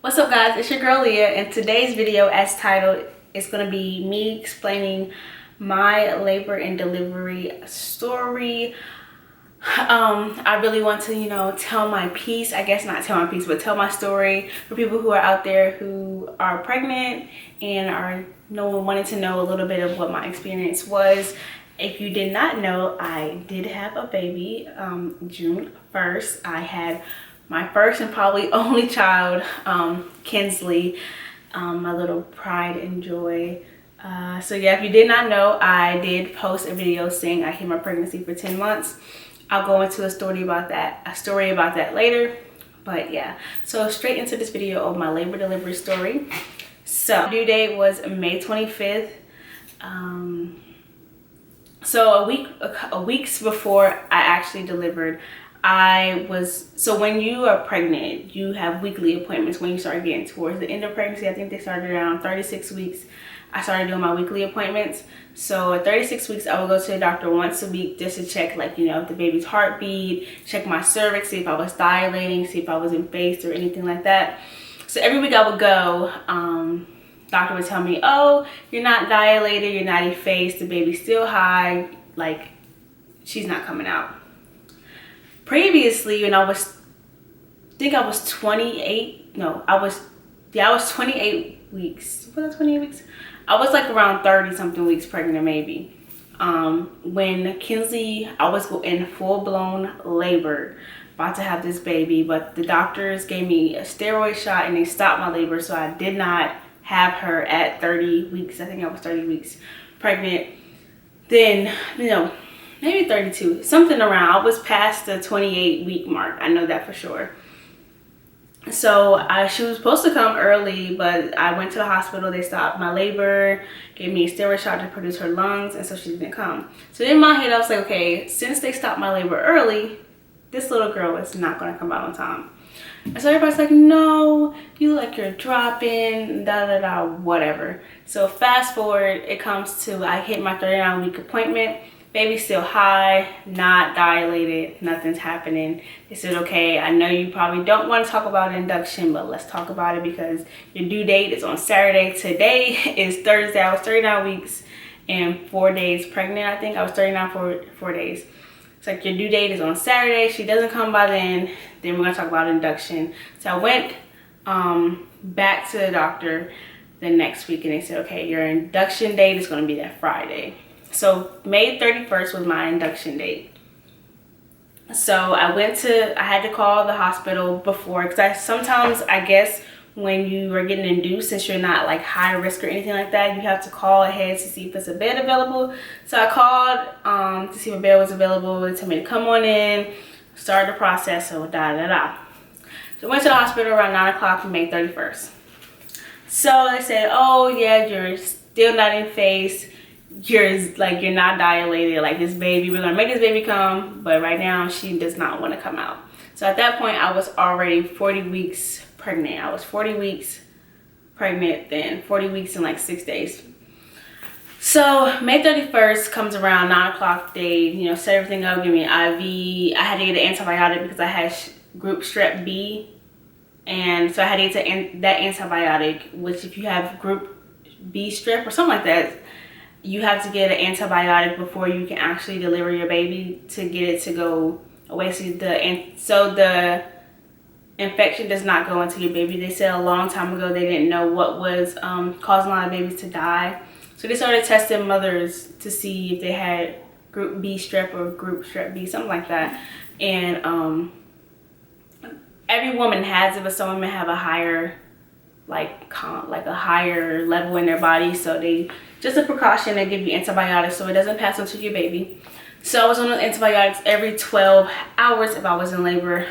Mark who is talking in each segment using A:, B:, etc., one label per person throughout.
A: What's up guys, it's your girl Leah, and today's video, as titled, is going to be me explaining my labor and delivery story. I really want to, tell my piece. I guess not tell my piece, but tell my story for people who are out there who are pregnant and are wanting to know a little bit of what my experience was. If you did not know, I did have a baby June 1st. I had my first and probably only child, Kinsley, my little pride and joy. So yeah, if you did not know, I did post a video saying I hid my pregnancy for 10 months. I'll go into a story about that later. But yeah, so straight into this video of my labor delivery story. So due date was May 25th. So a weeks before I actually delivered, so when you are pregnant, you have weekly appointments. When you start getting towards the end of pregnancy, I think they started around 36 weeks. I started doing my weekly appointments. So at 36 weeks, I would go to the doctor once a week just to check, the baby's heartbeat, check my cervix, see if I was dilating, see if I was in phase or anything like that. So every week I would go, doctor would tell me, oh, you're not dilated, you're not in phase, the baby's still high, she's not coming out. Previously, when I was 28, I was 28 weeks. Was that 28 weeks? I was around 30 something weeks pregnant maybe. When Kinsley, I was in full-blown labor, about to have this baby, but the doctors gave me a steroid shot and they stopped my labor, so I did not have her at 30 weeks. I think I was 30 weeks pregnant. Then, maybe 32, something around. I was past the 28 week mark. I know that for sure. So she was supposed to come early, but I went to the hospital. They stopped my labor, gave me a steroid shot to produce her lungs, and so she didn't come. So in my head, I was like, okay, since they stopped my labor early, this little girl is not going to come out on time. And so everybody's like, no, you look like you're dropping, whatever. So fast forward, it comes to, I hit my 39-week appointment. Baby's still high, not dilated, nothing's happening. They said, okay, I know you probably don't want to talk about induction, but let's talk about it because your due date is on Saturday. Today is Thursday. I was 39 weeks and 4 days pregnant, I think. I was 39 for 4 days. It's your due date is on Saturday. She doesn't come by then we're going to talk about induction. So I went back to the doctor the next week and they said, okay, your induction date is going to be that Friday. So May 31st was my induction date. So I had to call the hospital before, because sometimes I guess when you are getting induced, since you're not high risk or anything like that, you have to call ahead to see if it's a bed available. So I called to see if a bed was available. They told me to come on in, start the process, So I went to the hospital around 9 o'clock on May 31st. So they said, oh yeah, you're still not in phase. You're not dilated, this baby, we're gonna make this baby come, but right now she does not want to come out. So at that point I was already 40 weeks pregnant. I was 40 weeks pregnant, then 40 weeks in 6 days. So May 31st comes around, 9 o'clock. They set everything up, give me an IV. I had to get an antibiotic because I had group strep B, and so I had to get that antibiotic, which if you have group B strep or something like that, you have to get an antibiotic before you can actually deliver your baby to get it to go away. So the infection does not go into your baby. They said a long time ago they didn't know what was causing a lot of babies to die. So they started testing mothers to see if they had group B strep or group strep B, something like that. And every woman has it, but some women have a higher a higher level in their body, so just a precaution, they give you antibiotics so it doesn't pass on to your baby. So I was on antibiotics every 12 hours if I was in labor.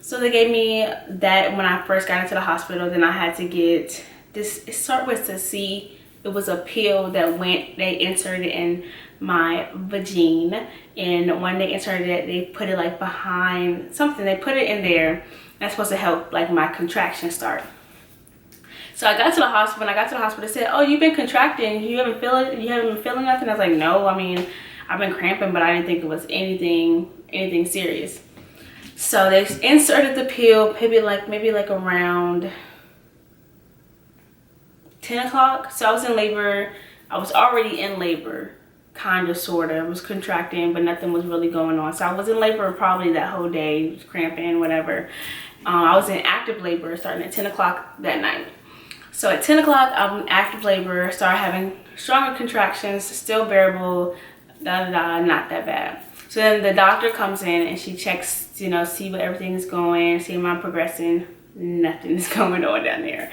A: So they gave me that when I first got into the hospital. Then I had to get this, it started with to see, it was a pill that they inserted in my vagina, and when they inserted it, they put it behind something, they put it in there. That's supposed to help my contractions start. So I got to the hospital. When I got to the hospital, they said, oh, you've been contracting, you haven't been feeling nothing? I was like, no, I mean, I've been cramping, but I didn't think it was anything serious. So they inserted the pill maybe like around 10 o'clock. So I was in labor. I was already in labor, kind of, sort of. I was contracting, but nothing was really going on. So I was in labor probably that whole day, cramping, whatever. I was in active labor starting at 10 o'clock that night. So at 10 o'clock, I'm in active labor, started having stronger contractions, still bearable, not that bad. So then the doctor comes in and she checks, you know, see what everything is going, see if I'm progressing. Nothing is going on down there.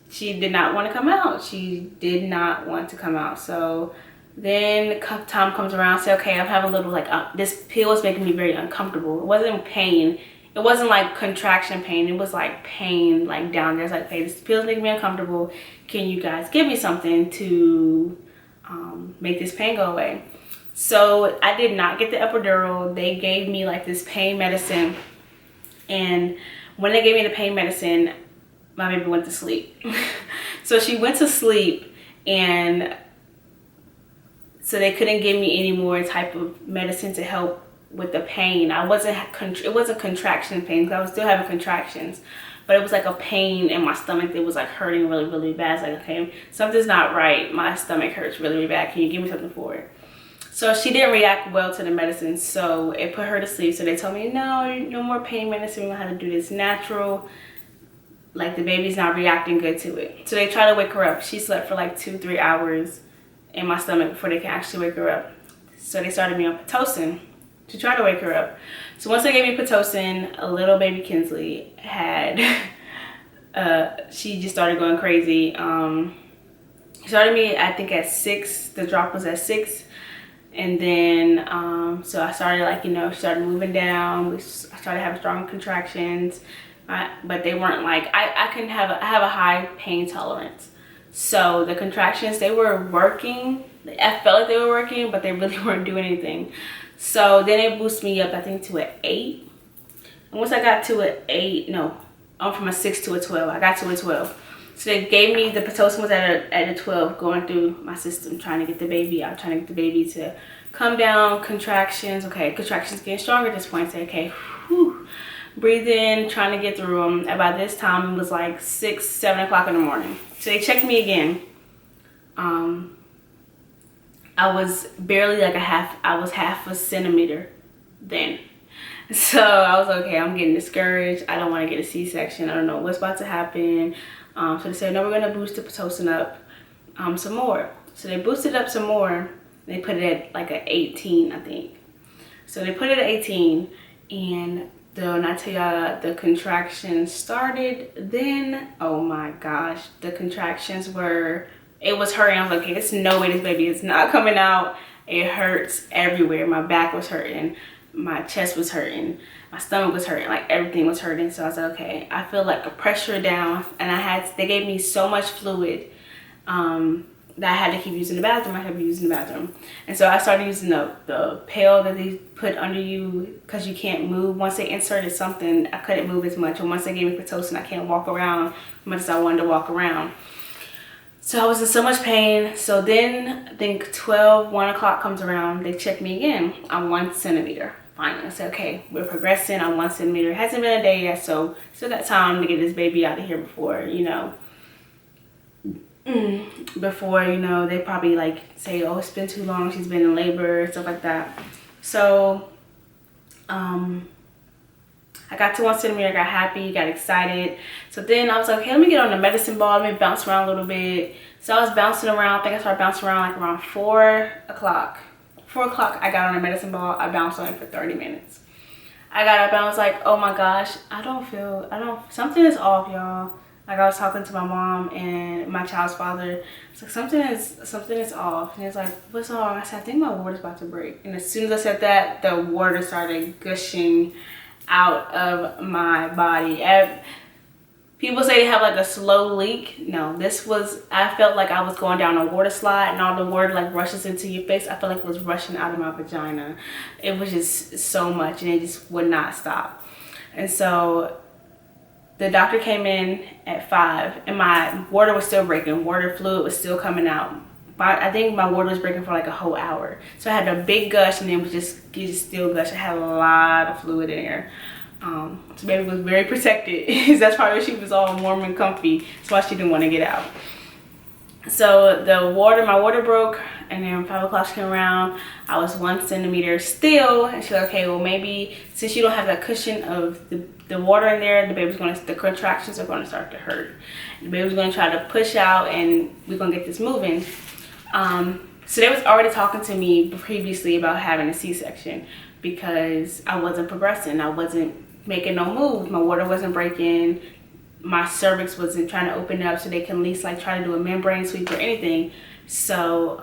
A: She did not want to come out. She did not want to come out. So then time comes around, say, okay, I'm having a little, like, this pill is making me very uncomfortable. It wasn't pain. It wasn't like contraction pain. It was like pain, like down there. It's like, hey, this pill is making me uncomfortable. Can you guys give me something to make this pain go away? So I did not get the epidural. They gave me like this pain medicine. And when they gave me the pain medicine, my baby went to sleep. So she went to sleep, and so they couldn't give me any more type of medicine to help with the pain. It wasn't contraction pain because I was still having contractions, but it was like a pain in my stomach that was like hurting really, really bad. It's like, okay, something's not right. My stomach hurts really, really bad. Can you give me something for it? So she didn't react well to the medicine, so it put her to sleep. So they told me, no more pain medicine. We're gonna have to do this natural. Like, the baby's not reacting good to it. So they try to wake her up. She slept for like 2-3 hours in my stomach before they can actually wake her up. So they started me on Pitocin to try to wake her up. So once they gave me Pitocin, a little baby Kinsley had, she just started going crazy. She started me, I think, at 6. The drop was at 6. And then, so I started, like, you know, started moving down. I started having strong contractions. But they weren't like, I have a high pain tolerance. So the contractions, they were working. I felt like they were working, but they really weren't doing anything. So then it boosted me up, I think, to an 8. And once I got to an 8, no, I'm from a 6 to a 12. I got to a 12. So they gave me, the Pitocin was at a 12, going through my system, trying to get the baby out, trying to get the baby to come down, contractions. Okay, contractions getting stronger at this point. Say, okay, whew. Breathe in, trying to get through them. And by this time, it was like 6, 7 o'clock in the morning. So they checked me again. I was barely like I was half a centimeter then. So I was like, okay, I'm getting discouraged. I don't want to get a C-section. I don't know what's about to happen. So they said, no, we're going to boost the Pitocin up some more. So they boosted up some more. They put it at like an 18, I think. So they put it at 18, and when I tell y'all the contractions started, then, oh my gosh, the contractions were, it was hurting. I was like, okay, there's no way this baby is not coming out. It hurts everywhere. My back was hurting. My chest was hurting. My stomach was hurting. Like, everything was hurting. So I was like, okay, I feel like a pressure down. And they gave me so much fluid that I had to keep using the bathroom. I had to be using the bathroom. And so I started using the pail that they put under you because you can't move. Once they inserted something, I couldn't move as much. And once they gave me Pitocin, I can't walk around as much as I wanted to walk around. So I was in so much pain. So then I think 1 o'clock comes around. They check me again. I'm 1 centimeter. Finally, I said, okay, we're progressing. I'm 1 centimeter. It hasn't been a day yet, so still got time to get this baby out of here before, you know, they probably like say, oh, it's been too long, she's been in labor, stuff like that. So I got to 1 centimeter, got happy, got excited. So then I was like, okay, let me get on the medicine ball, let me bounce around a little bit. So I was bouncing around. I think I started bouncing around like around 4 o'clock. 4 o'clock, I got on the medicine ball. I bounced on it for 30 minutes. I got up and I was like, oh my gosh, something is off, y'all. Like, I was talking to my mom and my child's father. It's like, something is off. And it's like, what's wrong? I said, I think my water's about to break. And as soon as I said that, the water started gushing out of my body. People say they have like a slow leak. No, I felt like I was going down a water slide and all the water like rushes into your face. I felt like it was rushing out of my vagina. It was just so much, and it just would not stop. And so the doctor came in at 5, and my water was still breaking. Water fluid was still coming out. I think my water was breaking for like a whole hour. So I had a big gush and then it was just still gush. I had a lot of fluid in there. So baby was very protected. That's probably why she was all warm and comfy. That's why she didn't want to get out. So my water broke, and then 5 o'clock came around. I was 1 centimeter still, and she's like, okay, well maybe since you don't have that cushion of the water in there, the contractions are going to start to hurt. The baby's going to try to push out, and we're going to get this moving. So they was already talking to me previously about having a C-section because I wasn't progressing. I wasn't making no moves. My water wasn't breaking. My cervix wasn't trying to open up so they can at least like try to do a membrane sweep or anything. So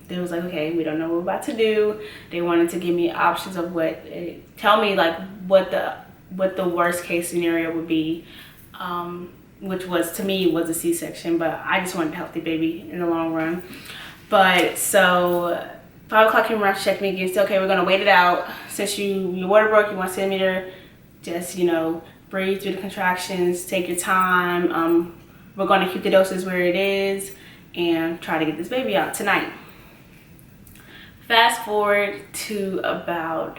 A: they was like, okay, we don't know what we're about to do. They wanted to give me options of tell me like what the worst case scenario would be, which was, to me, was a C-section, but I just wanted a healthy baby in the long run. But so 5 o'clock came around, checked me again, said, okay, we're gonna wait it out. Since your water broke, you 1 centimeter, just, breathe through the contractions, take your time. We're gonna keep the doses where it is and try to get this baby out tonight. Fast forward to about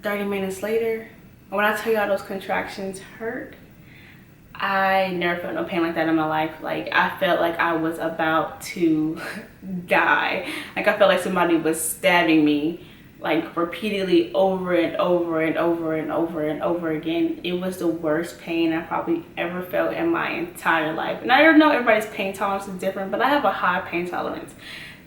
A: 30 minutes later, when I tell y'all those contractions hurt, I never felt no pain like that in my life. Like, I felt like I was about to die. Like, I felt like somebody was stabbing me, like, repeatedly over and over and over and over and over again. It was the worst pain I probably ever felt in my entire life. And I don't know, everybody's pain tolerance is different, but I have a high pain tolerance.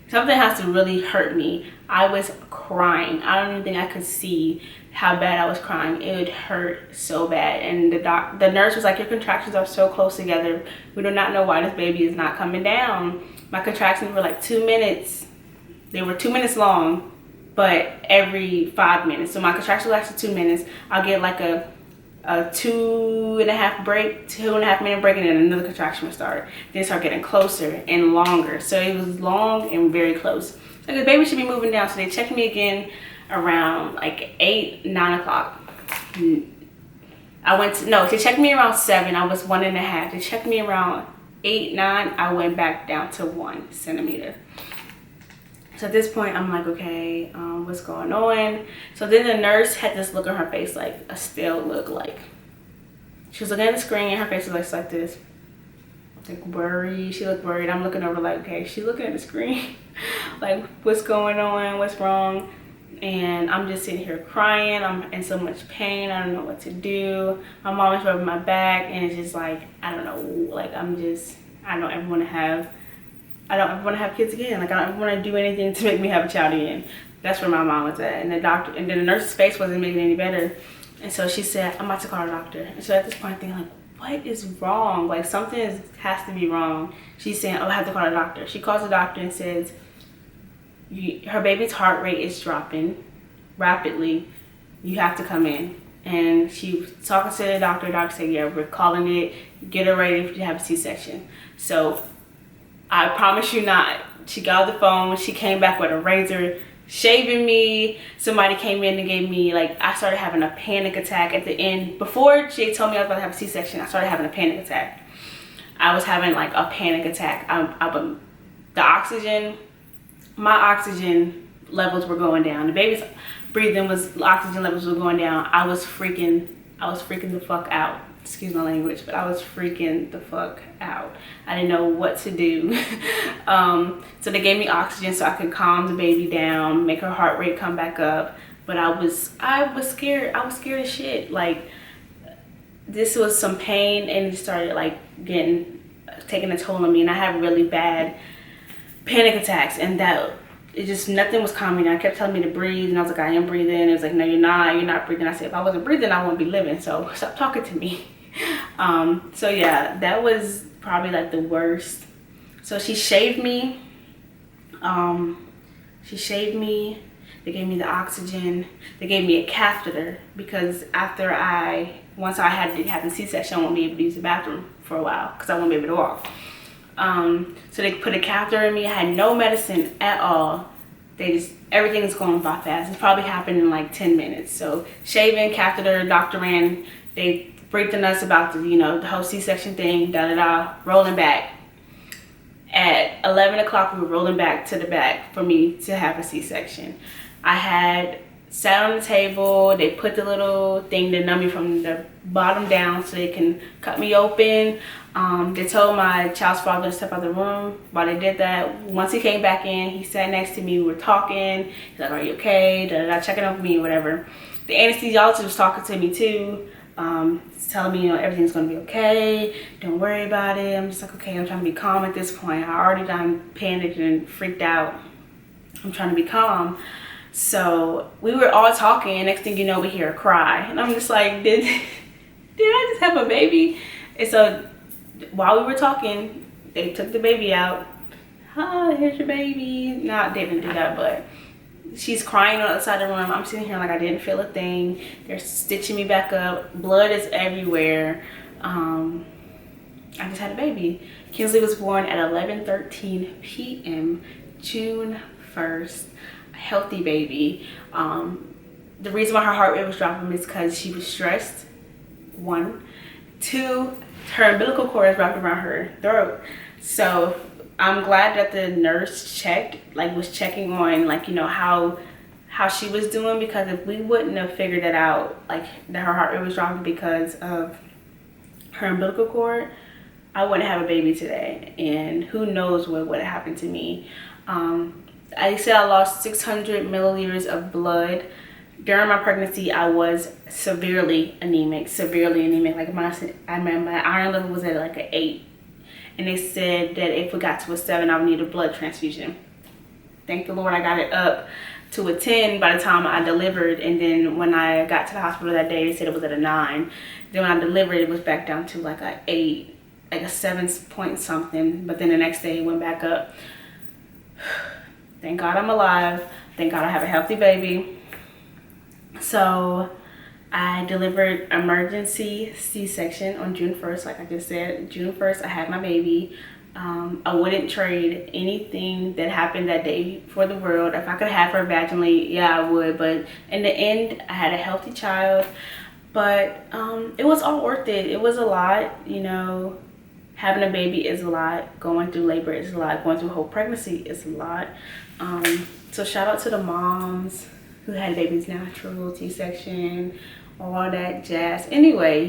A: Something has to really hurt me. I was crying. I don't even think I could see how bad I was crying. It would hurt so bad. And the nurse was like, your contractions are so close together. We do not know why this baby is not coming down. My contractions were like 2 minutes. They were 2 minutes long, but every 5 minutes. So my contractions lasted 2 minutes. I'll get like a 2.5 minute break, and then another contraction would start. Then start getting closer and longer. So it was long and very close. So the baby should be moving down. So they checked me again around like 8, 9 o'clock. They checked me around 7. I was 1.5. They checked me around 8, 9. I went back down to 1 centimeter. So at this point, I'm like, okay, what's going on? So then the nurse had this look on her face, like a stale look, like she was looking at the screen and her face was like this, like worried. She looked worried. I'm looking over like, okay, she's looking at the screen, like what's going on, what's wrong? And I'm just sitting here crying. I'm in so much pain. I don't know what to do. My mom is rubbing my back, and it's just like, I don't know, like I don't ever want to have kids again. Like, I don't ever want to do anything to make me have a child again. That's where my mom was at. And then the nurse's face wasn't making it any better. And so she said, I'm about to call a doctor. And so at this point, I'm thinking like, what is wrong? Like, something has to be wrong. She's saying, oh, I have to call a doctor. She calls the doctor and says, her baby's heart rate is dropping rapidly. You have to come in. And she was talking to the doctor. The doctor said, yeah, we're calling it. Get her ready to have a C-section. So I promise you not. She got the phone. She came back with a razor, shaving me. Somebody came in and gave me, like, I started having a panic attack at the end. Before she told me I was about to have a C-section, I started having a panic attack. I was having like a panic attack. My oxygen levels were going down. The baby's oxygen levels were going down. I was freaking the fuck out. Excuse my language, but I was freaking the fuck out. I didn't know what to do. So they gave me oxygen so I could calm the baby down, make her heart rate come back up. But I was scared. I was scared as shit. Like, this was some pain, and it started like taking a toll on me, and I had really bad panic attacks, and nothing was calming down. I kept telling me to breathe, and I was like, I am breathing. It was like, no, you're not breathing. I said, if I wasn't breathing, I wouldn't be living, so stop talking to me. So yeah, that was probably like the worst. So she shaved me. They gave me the oxygen. They gave me a catheter because once I had to have the C-section, I won't be able to use the bathroom for a while because I won't be able to walk. So they put a catheter in me. I had no medicine at all. Everything's going by fast. It's probably happened in like 10 minutes. So shaving, catheter, doctor ran. They briefed us about the whole C-section thing, rolling back. At 11 o'clock, we were rolling back to the back for me to have a C-section. I had sat on the table. They put the little thing to numb me from the bottom down so they can cut me open. They told my child's father to step out of the room. While they did that, once he came back in, he sat next to me. We were talking. He's like, "Are you okay?" Checking up with me or whatever. The anesthesiologist was talking to me too, telling me, everything's gonna be okay. Don't worry about it. I'm just like, okay. I'm trying to be calm at this point. I already done panicked and freaked out. I'm trying to be calm. So we were all talking, and next thing you know, we hear a cry, and I'm just like, did I just have a baby? And so while we were talking, they took the baby out. Here's your baby. No, I didn't do that, but she's crying on the other side of the room. I'm sitting here like I didn't feel a thing. They're stitching me back up. Blood is everywhere. I just had a baby. Kinsley was born at 11:13 p.m. June 1st. A healthy baby. The reason why her heart rate was dropping is because she was stressed. 1. 2, her umbilical cord is wrapped around her throat. So I'm glad that the nurse was checking on how she was doing, because if we wouldn't have figured it out, like that her heart rate was dropping because of her umbilical cord, I wouldn't have a baby today, and who knows what would have happened to me. I said I lost 600 milliliters of blood. During my pregnancy, I was severely anemic. Like my iron level was at like an 8. And they said that if we got to a 7, I would need a blood transfusion. Thank the Lord I got it up to a 10 by the time I delivered. And then when I got to the hospital that day, they said it was at a 9. Then when I delivered, it was back down to like an 8, like a 7 point something. But then the next day, it went back up. Thank God I'm alive. Thank God I have a healthy baby. So I delivered emergency C-section on June 1st. Like I just said, June 1st, I had my baby. I wouldn't trade anything that happened that day for the world. If I could have her vaginally, yeah, I would. But in the end, I had a healthy child. But it was all worth it. It was a lot, Having a baby is a lot. Going through labor is a lot. Going through a whole pregnancy is a lot. So shout out to the moms who had babies natural, C-section, all that jazz. Anyway,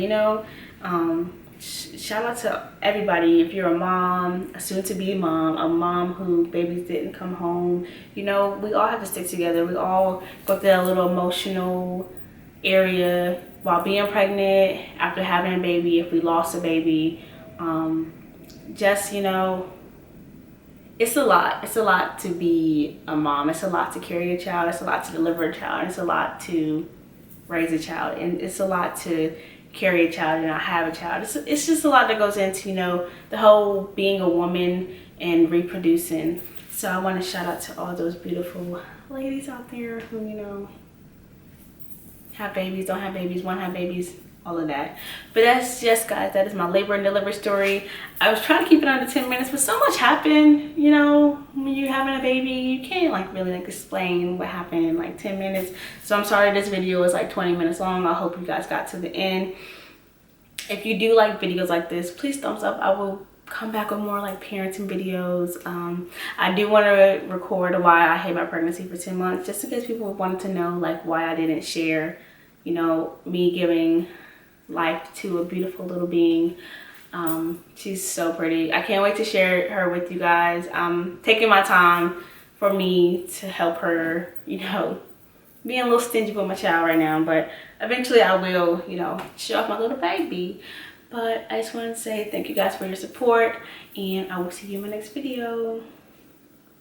A: shout out to everybody. If you're a mom, a soon-to-be mom, a mom who babies didn't come home, we all have to stick together. We all go through that little emotional area while being pregnant, after having a baby, if we lost a baby. It's a lot. It's a lot to be a mom. It's a lot to carry a child. It's a lot to deliver a child. It's a lot to raise a child. And it's a lot to carry a child and not have a child. It's just a lot that goes into, the whole being a woman and reproducing. So I want to shout out to all those beautiful ladies out there who, have babies, don't have babies, want to have babies, all of that. But that's just, guys, that is my labor and delivery story. I was trying to keep it under 10 minutes, but so much happened, when you're having a baby, you can't really explain what happened in 10 minutes. So I'm sorry this video is 20 minutes long. I hope you guys got to the end. If you do like videos like this, please thumbs up. I will come back with more parenting videos. I do want to record why I hate my pregnancy for 10 months, just in case people wanted to know why I didn't share, me giving life to a beautiful little being. She's so pretty. I can't wait to share her with you guys. I'm taking my time for me to help her, being a little stingy with my child right now, but eventually I will, show off my little baby. But I just want to say thank you guys for your support, and I will see you in my next video.